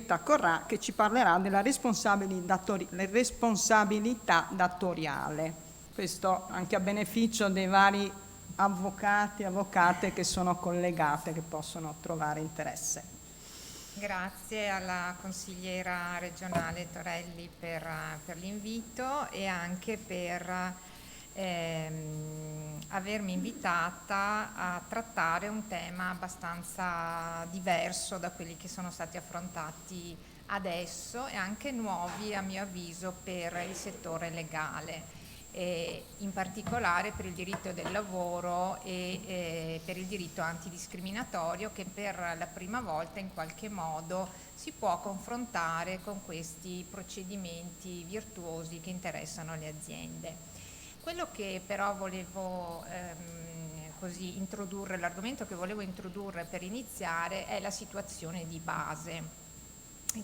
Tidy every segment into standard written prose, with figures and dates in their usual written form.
Rita Corrà, che ci parlerà della responsabilità datoriale. Questo anche a beneficio dei vari avvocati e avvocate che sono collegate, che possono trovare interesse. Grazie alla consigliera regionale Torelli per l'invito e anche per avermi invitata a trattare un tema abbastanza diverso da quelli che sono stati affrontati adesso e anche nuovi a mio avviso per il settore legale. In particolare per il diritto del lavoro e per il diritto antidiscriminatorio, che per la prima volta in qualche modo si può confrontare con questi procedimenti virtuosi che interessano le aziende. Quello che però volevo così introdurre, l'argomento che volevo introdurre per iniziare è la situazione di base,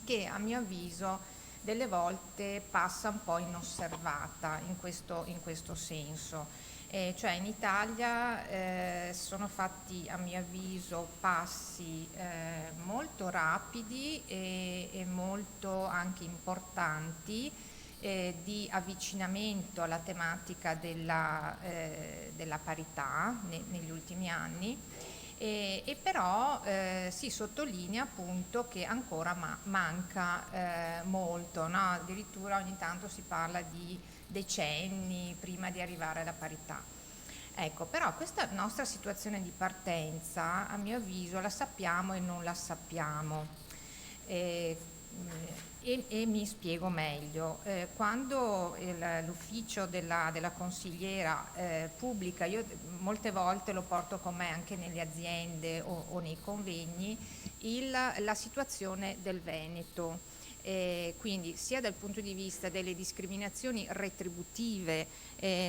che a mio avviso delle volte passa un po' inosservata in questo senso. Cioè in Italia sono fatti a mio avviso passi molto rapidi e molto anche importanti di avvicinamento alla tematica della parità negli ultimi anni. E però si sottolinea appunto che ancora manca molto, no? Addirittura ogni tanto si parla di decenni prima di arrivare alla parità. Ecco, però questa nostra situazione di partenza, a mio avviso, la sappiamo e non la sappiamo. E mi spiego meglio. Quando l'ufficio della consigliera pubblica, io molte volte lo porto con me anche nelle aziende o nei convegni, la situazione del Veneto. Quindi sia dal punto di vista delle discriminazioni retributive,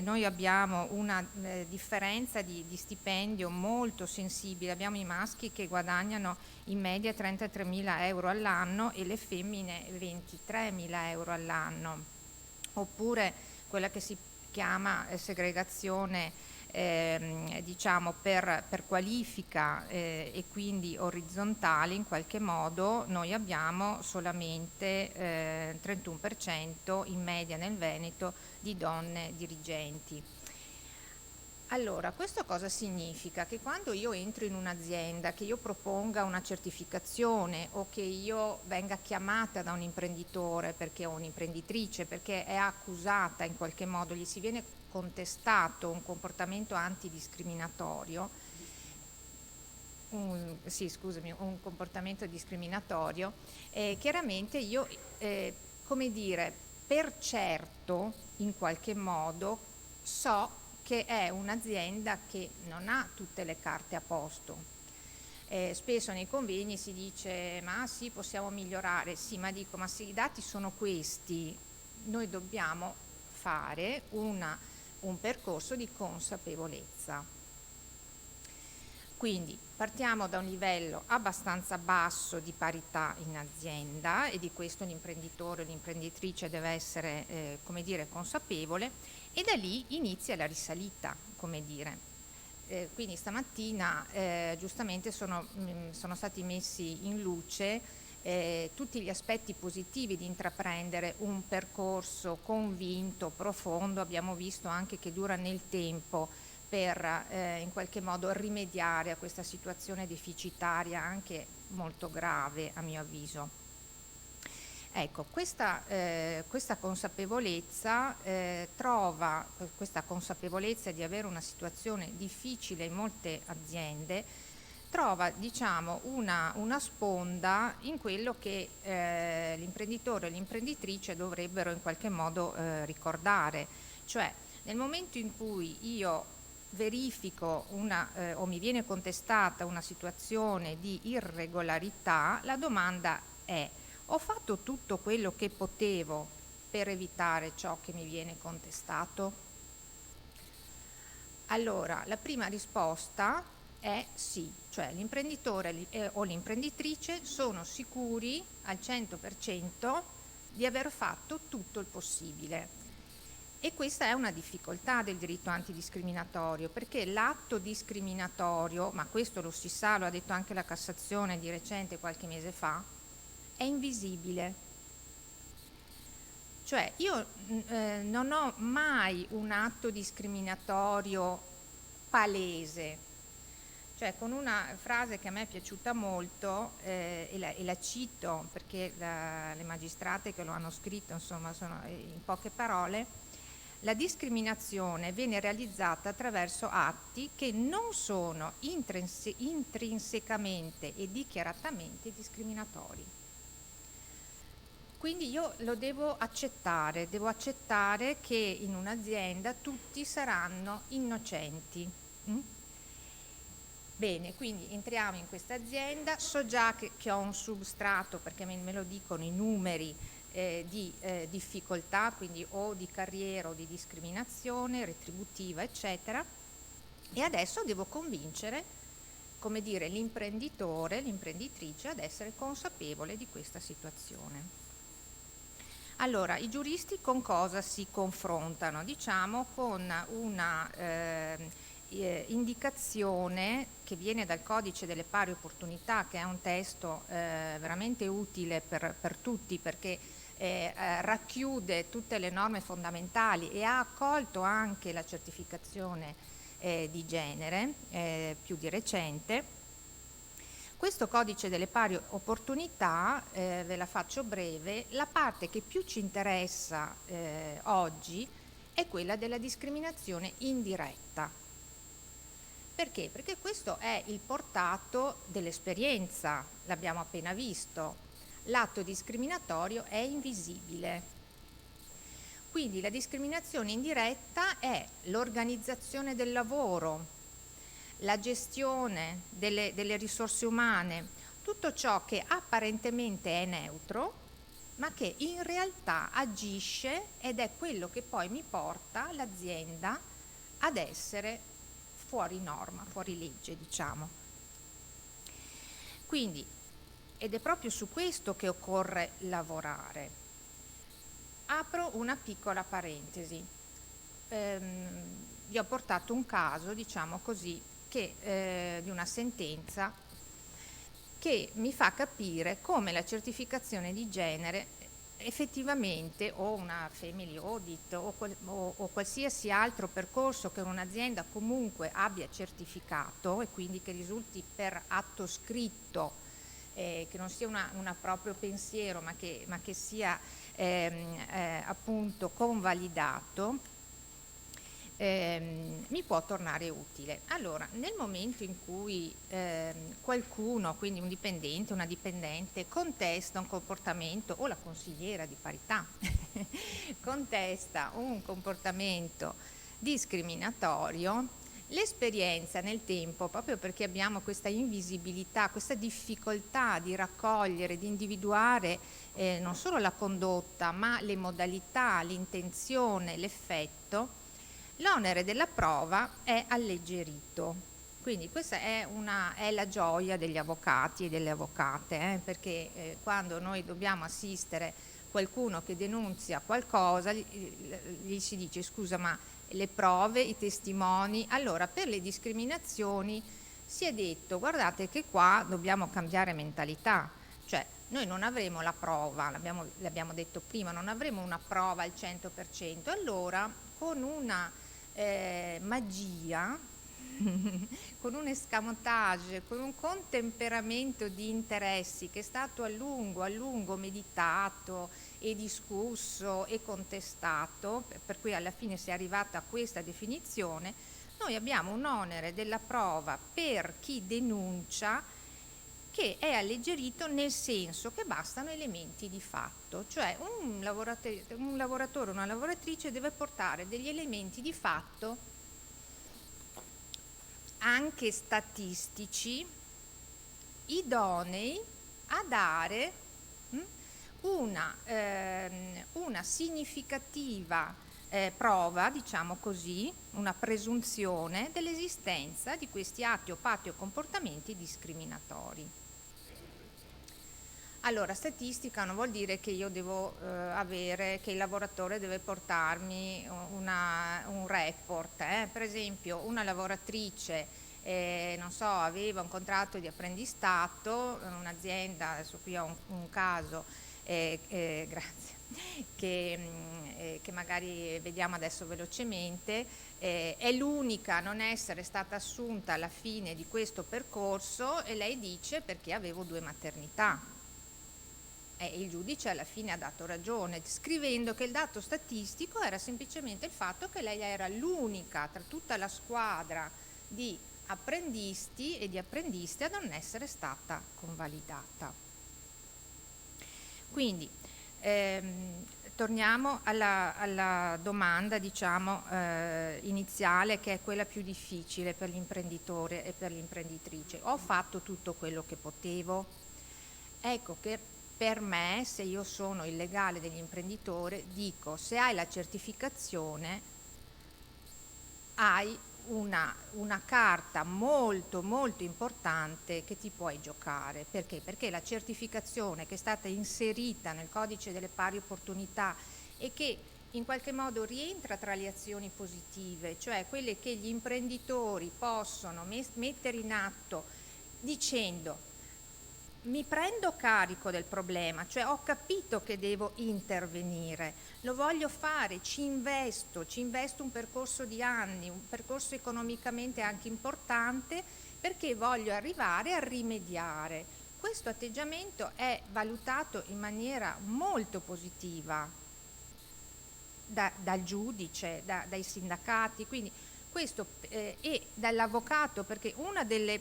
noi abbiamo una differenza di stipendio molto sensibile. Abbiamo i maschi che guadagnano in media 33.000 euro all'anno e le femmine 23.000 euro all'anno, oppure quella che si chiama segregazione diciamo per qualifica e quindi orizzontale. In qualche modo noi abbiamo solamente 31% in media nel Veneto di donne dirigenti. Allora, questo cosa significa? Che quando io entro in un'azienda, che io proponga una certificazione o che io venga chiamata da un imprenditore perché o un'imprenditrice perché è accusata in qualche modo, gli si viene contestato un comportamento antidiscriminatorio, un comportamento discriminatorio, chiaramente io, come dire, per certo, in qualche modo, so che è un'azienda che non ha tutte le carte a posto. Spesso nei convegni si dice ma sì, possiamo migliorare, sì, ma dico ma se i dati sono questi, noi dobbiamo fare un percorso di consapevolezza. Quindi partiamo da un livello abbastanza basso di parità in azienda e di questo l'imprenditore o l'imprenditrice deve essere come dire, consapevole, e da lì inizia la risalita, come dire. Quindi stamattina giustamente sono stati messi in luce tutti gli aspetti positivi di intraprendere un percorso convinto, profondo. Abbiamo visto anche che dura nel tempo per in qualche modo rimediare a questa situazione deficitaria anche molto grave a mio avviso. Ecco, questa consapevolezza questa consapevolezza di avere una situazione difficile in molte aziende trova diciamo una sponda in quello che l'imprenditore e l'imprenditrice dovrebbero in qualche modo ricordare, cioè nel momento in cui io verifico o mi viene contestata una situazione di irregolarità, la domanda è: ho fatto tutto quello che potevo per evitare ciò che mi viene contestato? Allora, la prima risposta è sì, cioè l'imprenditore o l'imprenditrice sono sicuri al 100% di aver fatto tutto il possibile. E questa è una difficoltà del diritto antidiscriminatorio, perché l'atto discriminatorio, ma questo lo si sa, lo ha detto anche la Cassazione di recente qualche mese fa, è invisibile. Cioè io non ho mai un atto discriminatorio palese. Cioè, con una frase che a me è piaciuta molto, e la cito perché le magistrate che lo hanno scritto, insomma, sono in poche parole: la discriminazione viene realizzata attraverso atti che non sono intrinsecamente e dichiaratamente discriminatori. Quindi io lo devo accettare che in un'azienda tutti saranno innocenti. Bene, quindi entriamo in questa azienda, so già che ho un substrato, perché me lo dicono i numeri, di difficoltà, quindi o di carriera o di discriminazione retributiva, eccetera, e adesso devo convincere, come dire, l'imprenditore, l'imprenditrice ad essere consapevole di questa situazione. Allora, i giuristi con cosa si confrontano? Diciamo con una indicazione che viene dal Codice delle Pari Opportunità, che è un testo veramente utile per tutti, perché racchiude tutte le norme fondamentali e ha accolto anche la certificazione di genere più di recente. Questo Codice delle Pari Opportunità, ve la faccio breve, la parte che più ci interessa oggi è quella della discriminazione indiretta. Perché? Perché questo è il portato dell'esperienza, l'abbiamo appena visto. L'atto discriminatorio è invisibile. Quindi la discriminazione indiretta è l'organizzazione del lavoro, la gestione delle risorse umane, tutto ciò che apparentemente è neutro, ma che in realtà agisce ed è quello che poi mi porta l'azienda ad essere fuori norma, fuori legge, diciamo. Quindi, ed è proprio su questo che occorre lavorare. Apro una piccola parentesi. Vi ho portato un caso, diciamo così, di una sentenza che mi fa capire come la certificazione di genere effettivamente, o una family audit o qualsiasi altro percorso che un'azienda comunque abbia certificato e quindi che risulti per atto scritto, che non sia una proprio pensiero ma che sia appunto convalidato, mi può tornare utile. Allora, nel momento in cui qualcuno, quindi un dipendente, una dipendente, contesta un comportamento, o la consigliera di parità contesta un comportamento discriminatorio, l'esperienza nel tempo, proprio perché abbiamo questa invisibilità, questa difficoltà di raccogliere, di individuare non solo la condotta, ma le modalità, l'intenzione, l'effetto, l'onere della prova è alleggerito. Quindi questa è la gioia degli avvocati e delle avvocate, perché quando noi dobbiamo assistere qualcuno che denunzia qualcosa, gli si dice: scusa, ma le prove, i testimoni? Allora, per le discriminazioni si è detto: guardate che qua dobbiamo cambiare mentalità, cioè noi non avremo la prova, l'abbiamo detto prima, non avremo una prova al 100%, allora con una magia, con un escamotage, con un contemperamento di interessi che è stato a lungo meditato e discusso e contestato, per cui alla fine si è arrivata a questa definizione, noi abbiamo un onere della prova per chi denuncia che è alleggerito, nel senso che bastano elementi di fatto, cioè un lavoratore o una lavoratrice deve portare degli elementi di fatto anche statistici idonei a dare una significativa prova, diciamo così, una presunzione dell'esistenza di questi atti o patti o comportamenti discriminatori. Allora, statistica non vuol dire che io devo che il lavoratore deve portarmi un report. Per esempio, una lavoratrice non so, aveva un contratto di apprendistato, un'azienda, adesso qui ho un caso, grazie, che magari vediamo adesso velocemente, è l'unica a non essere stata assunta alla fine di questo percorso, e lei dice perché avevo 2 maternità. E il giudice alla fine ha dato ragione, scrivendo che il dato statistico era semplicemente il fatto che lei era l'unica tra tutta la squadra di apprendisti e di apprendiste a non essere stata convalidata. Quindi torniamo alla domanda, diciamo, iniziale, che è quella più difficile per l'imprenditore e per l'imprenditrice. Ho fatto tutto quello che potevo? Ecco che per me, se io sono il legale dell'imprenditore, dico: se hai la certificazione hai una carta molto molto importante che ti puoi giocare. Perché? Perché la certificazione che è stata inserita nel codice delle pari opportunità e che in qualche modo rientra tra le azioni positive, cioè quelle che gli imprenditori possono mettere in atto dicendo: mi prendo carico del problema, cioè ho capito che devo intervenire, lo voglio fare, ci investo un percorso di anni, un percorso economicamente anche importante, perché voglio arrivare a rimediare. Questo atteggiamento è valutato in maniera molto positiva dal giudice, dai sindacati, quindi questo, e dall'avvocato, perché una il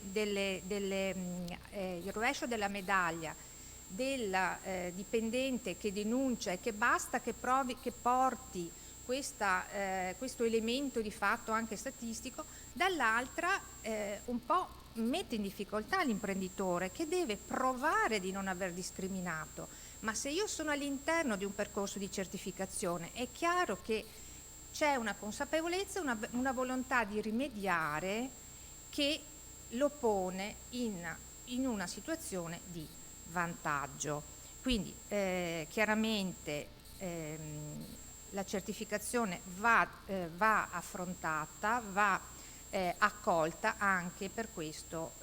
rovescio della medaglia del dipendente che denuncia e che basta che porti questo elemento di fatto anche statistico, dall'altra un po' mette in difficoltà l'imprenditore, che deve provare di non aver discriminato. Ma se io sono all'interno di un percorso di certificazione, è chiaro che c'è una consapevolezza, una volontà di rimediare, che lo pone in una situazione di vantaggio. Quindi chiaramente la certificazione va affrontata, va accolta anche per questo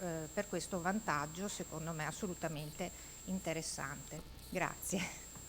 vantaggio, secondo me assolutamente interessante. Grazie.